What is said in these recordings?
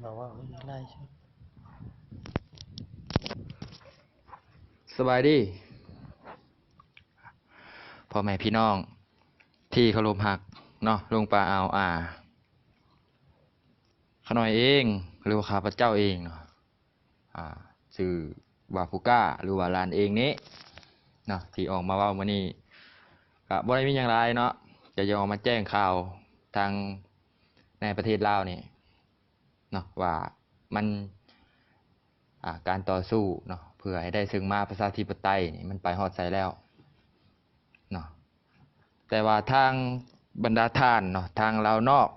บอกว่าไม่มีไล่ใช่สบายดีพ่อแม่พี่น้องที่เคารพรักเนาะลุงป้าขาน้อยเองหรือว่าข้าพเจ้าเองเนาะชื่อว่าฟูก้าหรือว่าลานเองนี้เนาะที่ออกมาเว้ามื้อนี้ก็บ่ได้มีหยังหลายเนาะจะออกมาแจ้งข่าวทางในประเทศลาวนี่เนาะว่ามันการต่อสู้เนาะเพื่อให้ได้ซึ่งมาประชาธิปไตยนี่มันไปฮอดไสแล้วเนาะแต่ว่าทางบรรดาท่านเนาะทางลาวนอก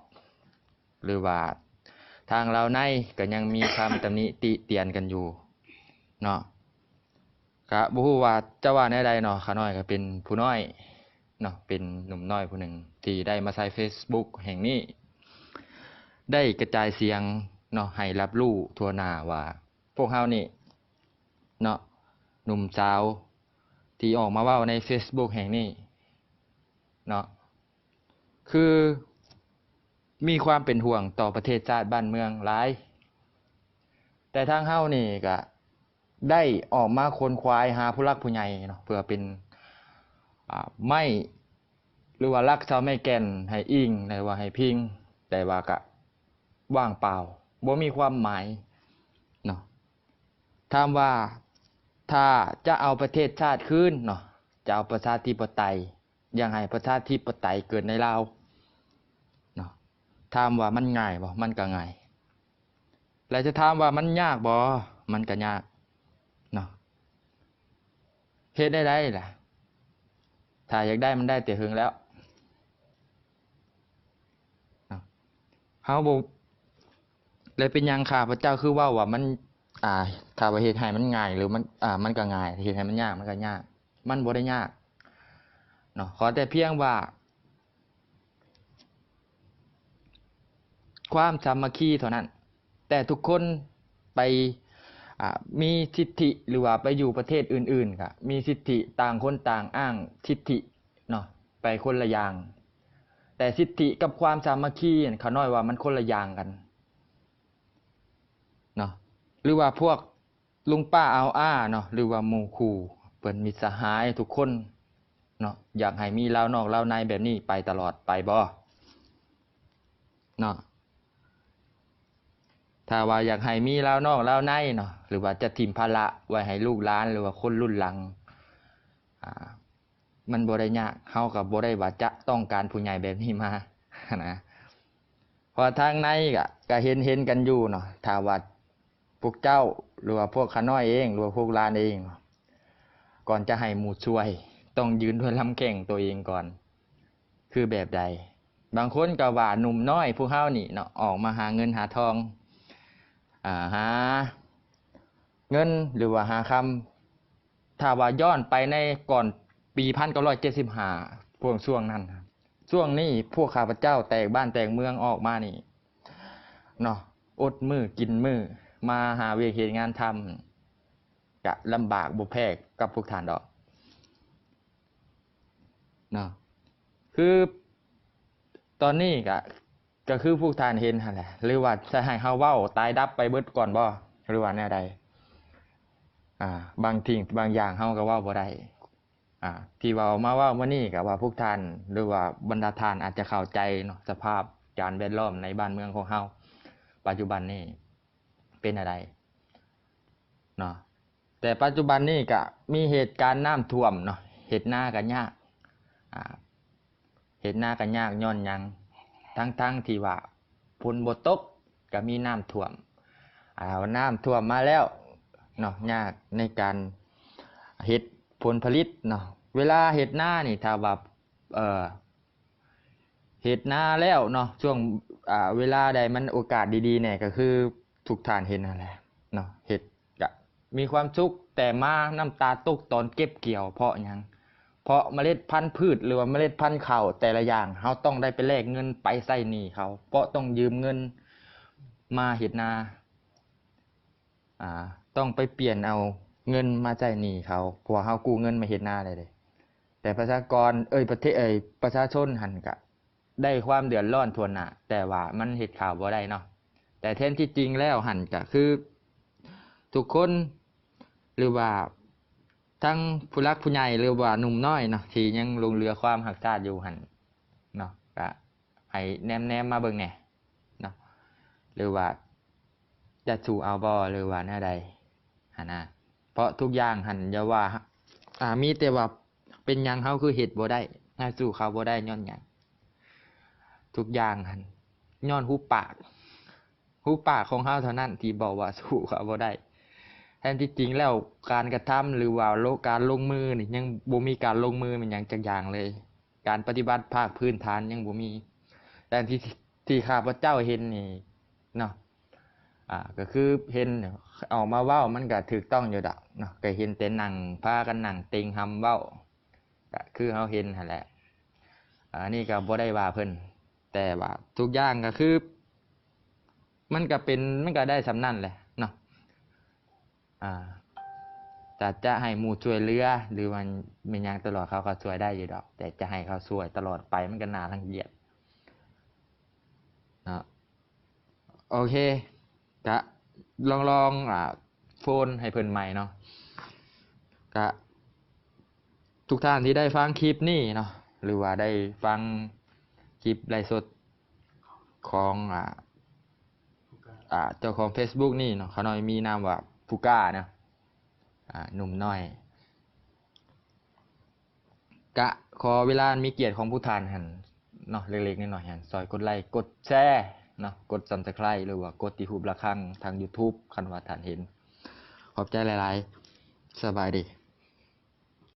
หรือว่าทางลาวในก็ยังมีคำตำหนิติเตียนกันอยู่เนาะก็บ่ฮู้ว่าจะว่าแนวใดเนาะขาน้อยก็เป็นผู้น้อยเนาะเป็นหนุ่มน้อยผู้หนึ่งที่ได้มาใช้ Facebook แห่งนี้ได้กระจายเสียงเนาะให้รับรู้ทั่วหน้าว่าพวกเฮานี่เนาะหนุ่มสาวที่ออกมาเว้าใน Facebook แห่งนี้เนาะคือมีความเป็นห่วงต่อประเทศชาติบ้านเมืองหลายแต่ทางเฮานี่ก็ได้ออกมาค้นคว้าหาผู้หลักผู้ใหญ่เนาะเพื่อเป็นไม่หรือว่ารักษาไม่แก่นให้อิงหรือว่าให้พิงแต่ว่าก็ว่างเปล่าบ่มีความหมายเนาะถามว่าถ้าจะเอาประเทศชาติคืนเนาะจะเอาประชาธิปไตยยังให้ประชาธิปไตยเกิดในลาวเนาะถามว่ามันง่ายบ่มันก็ง่ายแล้วจะถามว่ามันยากบ่มันก็ยากเนาะเฮ็ดได้ล่ะถ้าอยากได้มันได้แต่หึงแล้วเนาะเฮาบ่เลยเป็นหยังข้าพเจ้าคือเว้าว่ามันถ้าว่าเฮ็ดให้มันง่ายหรือมันก็ง่ายเฮ็ดให้มันยากมันก็ยากมันบ่ได้ยากเนาะขอแต่เพียงว่าความสามัคคีเท่านั้นแต่ทุกคนไปมีสิทธิหรือว่าไปอยู่ประเทศอื่นๆก็มีสิทธิต่างคนต่างอ้างสิทธิเนาะไปคนละอย่างแต่สิทธิกับความสามัคคีเขาน้อยว่ามันคนละอย่างกันเนาะหรือว่าพวกลุงป้าเนาะหรือว่าหมู่คู่เพิ่นมิตรสหายทุกคนเนาะอยากให้มีลาวนอกลาวในแบบนี้ไปตลอดไปบ่เนาะถ้าว่าอยากให้มีลาวนอกลาวในเนาะหรือว่าจะถิ่มภาระไว้ให้ลูกหลานหรือว่าคนรุ่นหลังมันบ่ได้ยากเฮาก็บ่ได้ว่าจะต้องการผู้ใหญ่แบบนี้มานะเพราะทางในก็เห็นกันอยู่เนาะถ้าว่าพวกเจ้าหรือว่าพวกขาน้อยเองหรือว่าพวกหลานเองก่อนจะให้หมู่ช่วยต้องยืนด้วยลำแข้งตัวเองก่อนคือแบบใดบางคนก็ว่าหนุ่มน้อยพวกเฮานี่เนาะออกมาหาเงินหาทองหาเงินหรือว่าหาคำถ้าว่าย้อนไปในก่อนปี1975พวกช่วงนั้นช่วงนี้พวกข้าพเจ้าแตกบ้านแตกเมืองออกมานี่เนาะอดมือกินมือมาหาเวียกเหตุงานทำก็ลำบากบ่แพ้กับพวกท่านดอกเนาะคือตอนนี้ก็คือพวกท่านเห็นหั่นแหละหรือว่าจะให้เฮาเว้าตายดับไปเบิดก่อนบ่หรือว่าแนวใดบางสิ่งบางอย่างเฮาก็เว้าบ่ได้ที่เว้ามาเว้ามื้อนี้ก็ว่าพวกท่านหรือว่าบรรดาท่านอาจจะเข้าใจเนาะสภาพการแวดล้อมในบ้านเมืองของเฮาปัจจุบันนี้เป็นอะไรเนาะแต่ปัจจุบันนี้ก็มีเหตุการณ์น้ำท่วมเนาะเฮ็ดนาก็ยากเฮ็ดนาก็ยากย้อนหยังทั้งที่ว่าฝนบ่ตกก็มีน้ำท่วมน้ำท่วมมาแล้วเนาะยากในการเฮ็ดผลผลิตเนาะเวลาเฮ็ดนานี่ถ้าว่าเฮ็ดนาแล้วเนาะช่วงเวลาใดมันโอกาสดีๆเนี่ยก็คือทุกท่านเห็นนั่นแหละเนาะเฮ็ดก็มีความสุขแต่มาน้ำตาตกตอนเก็บเกี่ยวเพราะหยังเพราะเมล็ดพันธุ์พืชหรือว่าเมล็ดพันธุ์ข้าวแต่ละอย่างเฮาต้องได้ไปแลกเงินไปใช้หนี้เขาเพราะต้องยืมเงินมาเฮ็ดนาต้องไปเปลี่ยนเอาเงินมาใช้หนี้เขาเพราะว่าเฮากู้เงินมาเฮ็ดนาได้เด้แต่ประชากรประชาชนหั่นก็ได้ความเดือดร้อนทั่วหน้าแต่ว่ามันเฮ็ดข้าวบ่ได้เนาะ แต่แท้ที่จริงแล้วหันก็คือทุกคนหรือว่าทั้งผู้รักผู้ใหญ่หรือว่าหนุ่มน้อยเนาะที่ยังลงเรือความหักชาติอยู่หันเนาะก็ให้แนมมาเบิ่งแหน่เนาะหรือว่าจะสู่เอาบ่หรือว่าแนวใดหันนะเพราะทุกอย่างหันอย่าว่ามีแต่ว่าเป็นหยังเฮาคือเฮ็ดบ่ได้น่าสู่เขาบ่ได้ย้อนหยังทุกอย่างหันย้อนหูปากของเฮาเท่านั้นที่บอกว่าสู้เขาบ่ได้แท้ที่จริงแล้วการกระทำหรือว่าการลงมือนี่ยังบ่มีการลงมือมันหยังจักอย่างเลยการปฏิบัติภาคพื้นฐานยังบ่มีแต่ที่ข้าพเจ้าเห็นนี่เนาะก็คือเห็นออกมาเว้ามันก็ถูกต้องอยู่ดอกเนาะก็เห็นแต่นั่งพากันนั่งเต็งหำเว้าก็คือเฮาเห็นหั่นแหละอันนี้ก็บ่ได้ว่าเพิ่นแต่ว่าทุกอย่างก็คือมันก็ได้สำนั่นแหละเนาะแต่จะให้หมู่ช่วยเหลือหรือมันเป็นหยังตลอดเขาก็ช่วยได้อยู่ดอกแต่จะให้เขาช่วยตลอดไปมันก็น่ารังเกียจเนาะโอเคก็ลองโฟนให้เพิ่นใหม่เนาะก็ทุกท่านที่ได้ฟังคลิปนี้เนาะหรือว่าได้ฟังคลิปไลฟ์สดของเจ้าของ Facebook นี่เนาะเขาน้อยมีนามว่าฟูก้านะหนุ่มน้อยกะขอเวลามีเกียรติของผู้ทานหันเนาะเล็กๆน้อยๆหันซอยกดไลค์กดแชร์เนาะกด Subscribe หรือว่ากดติหูประฆังทาง YouTube คันว่าท่านเห็นขอบใจหลายๆสบายดี